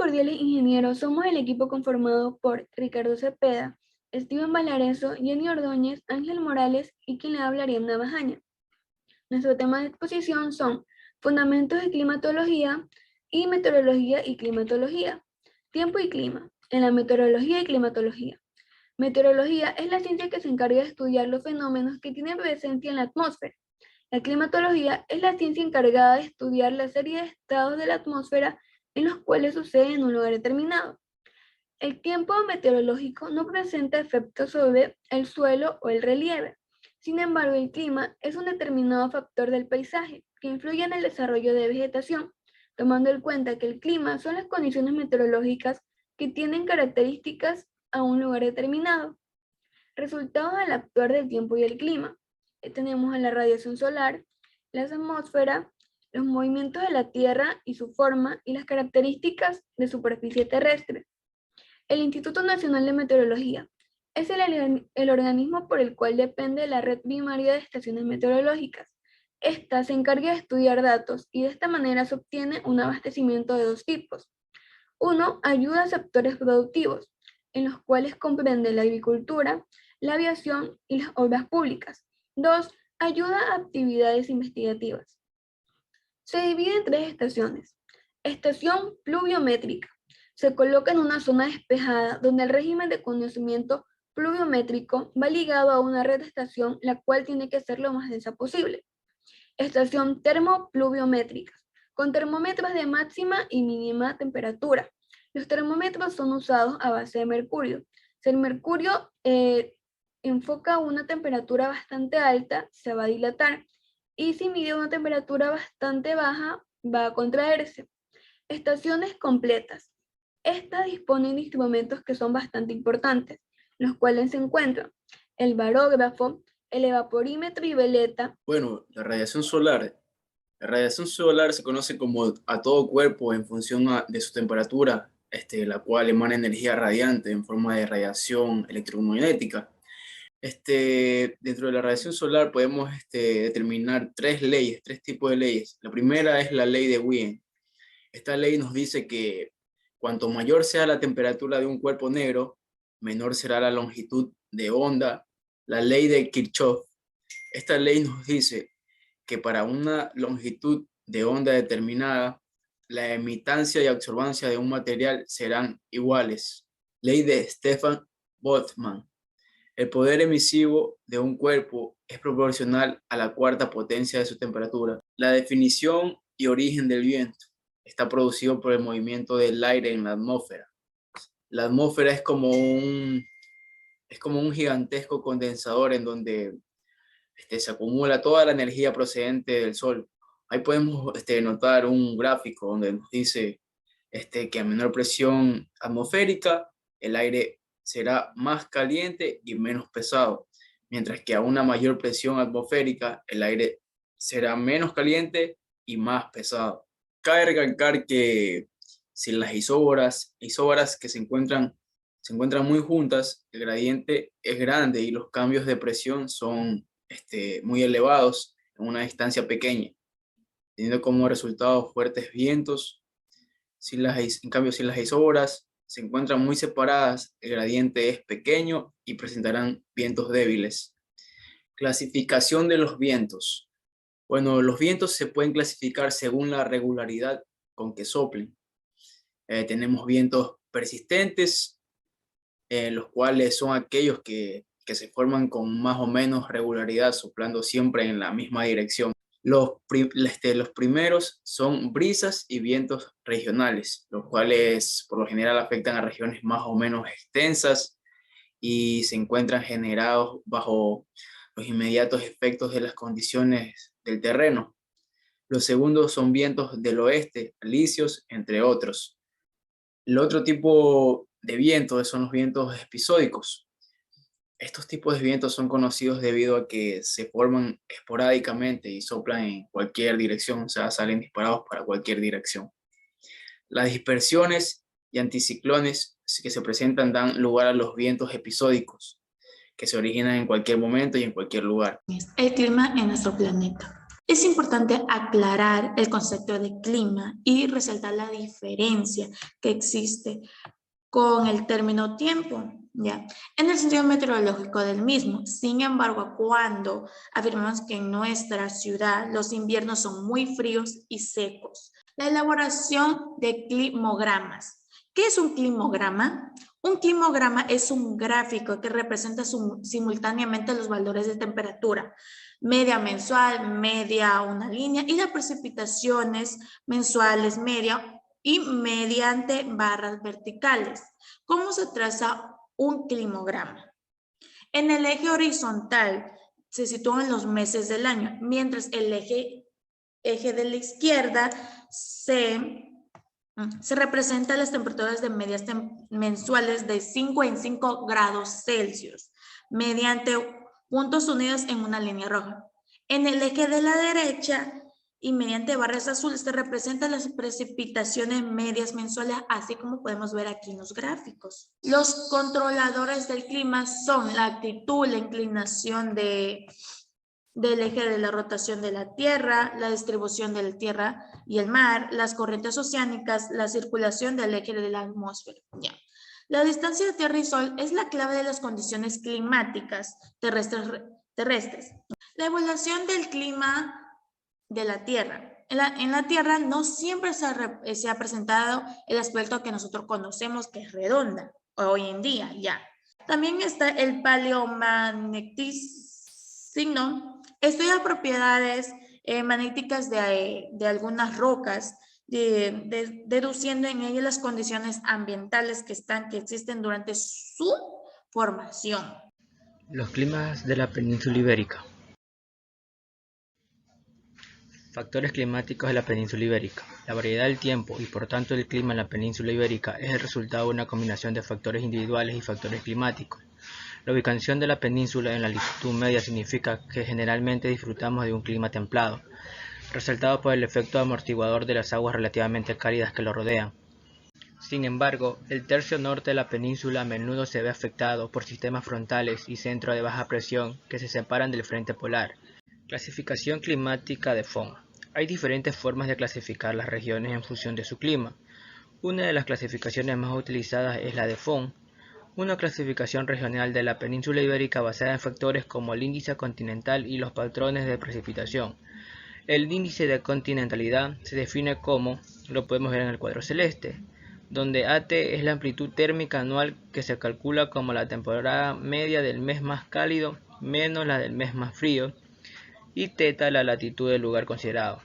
cordiales ingenieros, somos el equipo conformado por Ricardo Cepeda, Steven Valareso, Jenny Ordóñez, Ángel Morales y quien le habla Ariadna Bajaña. Nuestro tema de exposición son Fundamentos de Climatología y Meteorología y Climatología. Tiempo y clima en la meteorología y climatología. Meteorología es la ciencia que se encarga de estudiar los fenómenos que tienen presencia en la atmósfera. La climatología es la ciencia encargada de estudiar la serie de estados de la atmósfera en los cuales sucede en un lugar determinado. El tiempo meteorológico no presenta efectos sobre el suelo o el relieve. Sin embargo, el clima es un determinado factor del paisaje que influye en el desarrollo de vegetación, tomando en cuenta que el clima son las condiciones meteorológicas que tienen características a un lugar determinado. Resultados al actuar del tiempo y el clima. Tenemos a la radiación solar, la atmósfera, los movimientos de la Tierra y su forma y las características de superficie terrestre. El Instituto Nacional de Meteorología es el organismo por el cual depende la red primaria de estaciones meteorológicas. Esta se encarga de estudiar datos y de esta manera se obtiene un abastecimiento de dos tipos. Uno, ayuda a sectores productivos, en los cuales comprende la agricultura, la aviación y las obras públicas. Dos, ayuda a actividades investigativas. Se divide en tres estaciones. Estación pluviométrica. Se coloca en una zona despejada donde el régimen de conocimiento pluviométrico va ligado a una red de estación, la cual tiene que ser lo más densa posible. Estación termopluviométrica, con termómetros de máxima y mínima temperatura. Los termómetros son usados a base de mercurio. Si el mercurio enfoca una temperatura bastante alta, se va a dilatar. Y si mide una temperatura bastante baja, va a contraerse. Estaciones completas. Estas disponen de instrumentos que son bastante importantes, los cuales se encuentran el barógrafo, el evaporímetro y veleta. Bueno, la radiación solar. La radiación solar se conoce como a todo cuerpo en función de su temperatura, la cual emana energía radiante en forma de radiación electromagnética. Dentro de la radiación solar podemos determinar tres tipos de leyes. La primera es la ley de Wien. Esta ley nos dice que cuanto mayor sea la temperatura de un cuerpo negro, menor será la longitud de onda. La ley de Kirchhoff. Esta ley nos dice que para una longitud de onda determinada, la emitancia y absorbancia de un material serán iguales. Ley de Stefan Boltzmann. El poder emisivo de un cuerpo es proporcional a la cuarta potencia de su temperatura. La definición y origen del viento está producido por el movimiento del aire en la atmósfera. La atmósfera es como un gigantesco condensador en donde se acumula toda la energía procedente del sol. Ahí podemos notar un gráfico donde nos dice que a menor presión atmosférica el aire será más caliente y menos pesado, mientras que a una mayor presión atmosférica el aire será menos caliente y más pesado. Cabe recalcar que si las isóbaras que se encuentran muy juntas, el gradiente es grande y los cambios de presión son muy elevados en una distancia pequeña, teniendo como resultado fuertes vientos. En cambio, si las isóbaras se encuentran muy separadas, el gradiente es pequeño y presentarán vientos débiles. Clasificación de los vientos. Bueno, los vientos se pueden clasificar según la regularidad con que soplen. Tenemos vientos persistentes, los cuales son aquellos que se forman con más o menos regularidad, soplando siempre en la misma dirección. Los primeros son brisas y vientos regionales, los cuales por lo general afectan a regiones más o menos extensas y se encuentran generados bajo los inmediatos efectos de las condiciones del terreno. Los segundos son vientos del oeste, alisios, entre otros. El otro tipo de vientos son los vientos episódicos. Estos tipos de vientos son conocidos debido a que se forman esporádicamente y soplan en cualquier dirección, o sea, salen disparados para cualquier dirección. Las dispersiones y anticiclones que se presentan dan lugar a los vientos episódicos, que se originan en cualquier momento y en cualquier lugar. El clima en nuestro planeta. Es importante aclarar el concepto de clima y resaltar la diferencia que existe con el término tiempo, ¿ya? En el sentido meteorológico del mismo. Sin embargo, cuando afirmamos que en nuestra ciudad los inviernos son muy fríos y secos. La elaboración de climogramas. ¿Qué es un climograma? Un climograma es un gráfico que representa simultáneamente los valores de temperatura, media mensual, media una línea, y las precipitaciones mensuales, media, y mediante barras verticales. ¿Cómo se traza un climograma? En el eje horizontal se sitúan los meses del año, mientras el eje de la izquierda se representa las temperaturas de medias mensuales de 5 en 5 grados Celsius, mediante puntos unidos en una línea roja. En el eje de la derecha y mediante barras azules se representan las precipitaciones medias mensuales, así como podemos ver aquí en los gráficos. Los controladores del clima son la altitud, la inclinación del eje de la rotación de la Tierra, la distribución de la Tierra y el mar, las corrientes oceánicas, la circulación del eje de la atmósfera. Ya. La distancia de Tierra y Sol es la clave de las condiciones climáticas terrestres. La evaluación del clima de la Tierra. En la Tierra no siempre se ha presentado el aspecto que nosotros conocemos, que es redonda, hoy en día ya. También está el paleomagnetismo, estudia propiedades magnéticas de algunas rocas, deduciendo en ellas las condiciones ambientales que existen durante su formación. Los climas de la península ibérica. Factores climáticos de la península ibérica. La variedad del tiempo y por tanto el clima en la península ibérica es el resultado de una combinación de factores individuales y factores climáticos. La ubicación de la península en la latitud media significa que generalmente disfrutamos de un clima templado, resaltado por el efecto amortiguador de las aguas relativamente cálidas que lo rodean. Sin embargo, el tercio norte de la península a menudo se ve afectado por sistemas frontales y centro de baja presión que se separan del frente polar. Clasificación climática de Fohn. Hay diferentes formas de clasificar las regiones en función de su clima. Una de las clasificaciones más utilizadas es la de Fohn, una clasificación regional de la península ibérica basada en factores como el índice continental y los patrones de precipitación. El índice de continentalidad se define como, lo podemos ver en el cuadro celeste, donde AT es la amplitud térmica anual que se calcula como la temporada media del mes más cálido menos la del mes más frío, y θ la latitud del lugar considerado.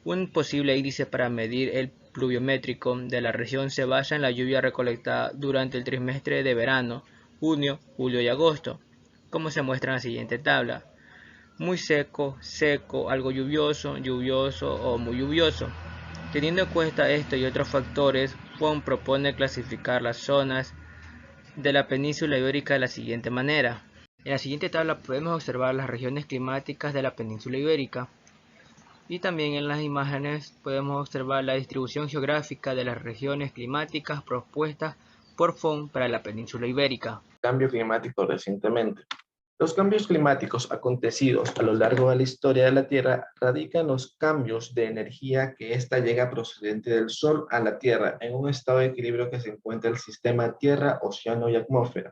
Un posible índice para medir el pluviométrico de la región se basa en la lluvia recolectada durante el trimestre de verano, junio, julio y agosto, como se muestra en la siguiente tabla. Muy seco, seco, algo lluvioso, lluvioso o muy lluvioso. Teniendo en cuenta esto y otros factores, Fohn propone clasificar las zonas de la península ibérica de la siguiente manera. En la siguiente tabla podemos observar las regiones climáticas de la península ibérica y también en las imágenes podemos observar la distribución geográfica de las regiones climáticas propuestas por Fohn para la península ibérica. Cambio climático recientemente. Los cambios climáticos acontecidos a lo largo de la historia de la Tierra radican en los cambios de energía que ésta llega procedente del Sol a la Tierra en un estado de equilibrio que se encuentra el sistema Tierra, Océano y Atmósfera.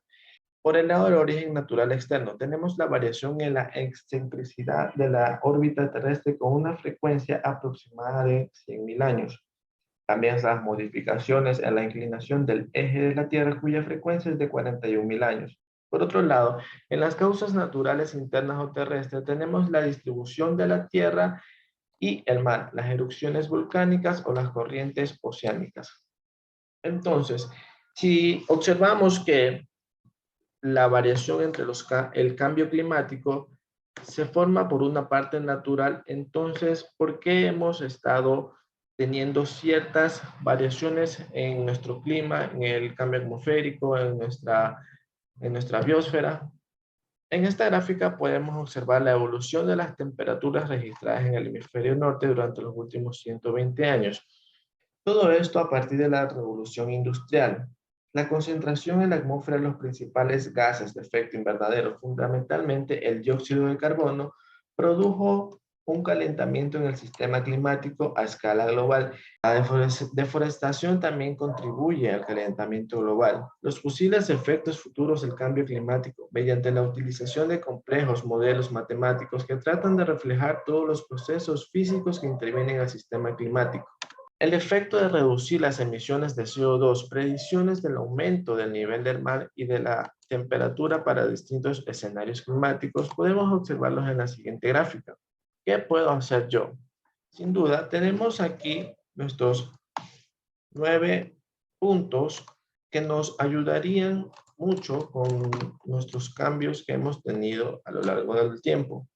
Por el lado del origen natural externo, tenemos la variación en la excentricidad de la órbita terrestre con una frecuencia aproximada de 100.000 años. También las modificaciones en la inclinación del eje de la Tierra, cuya frecuencia es de 41.000 años. Por otro lado, en las causas naturales internas o terrestres, tenemos la distribución de la Tierra y el mar, las erupciones volcánicas o las corrientes oceánicas. Entonces, si observamos que la variación entre el cambio climático se forma por una parte natural, entonces, ¿por qué hemos estado teniendo ciertas variaciones en nuestro clima, en el cambio atmosférico, en nuestra biosfera? En esta gráfica podemos observar la evolución de las temperaturas registradas en el hemisferio norte durante los últimos 120 años. Todo esto a partir de la revolución industrial. La concentración en la atmósfera de los principales gases de efecto invernadero, fundamentalmente el dióxido de carbono, produjo un calentamiento en el sistema climático a escala global. La deforestación también contribuye al calentamiento global. Los posibles efectos futuros del cambio climático mediante la utilización de complejos modelos matemáticos que tratan de reflejar todos los procesos físicos que intervienen en el sistema climático. El efecto de reducir las emisiones de CO2, predicciones del aumento del nivel del mar y de la temperatura para distintos escenarios climáticos, podemos observarlos en la siguiente gráfica. ¿Qué puedo hacer yo? Sin duda, tenemos aquí nuestros 9 puntos que nos ayudarían mucho con nuestros cambios que hemos tenido a lo largo del tiempo.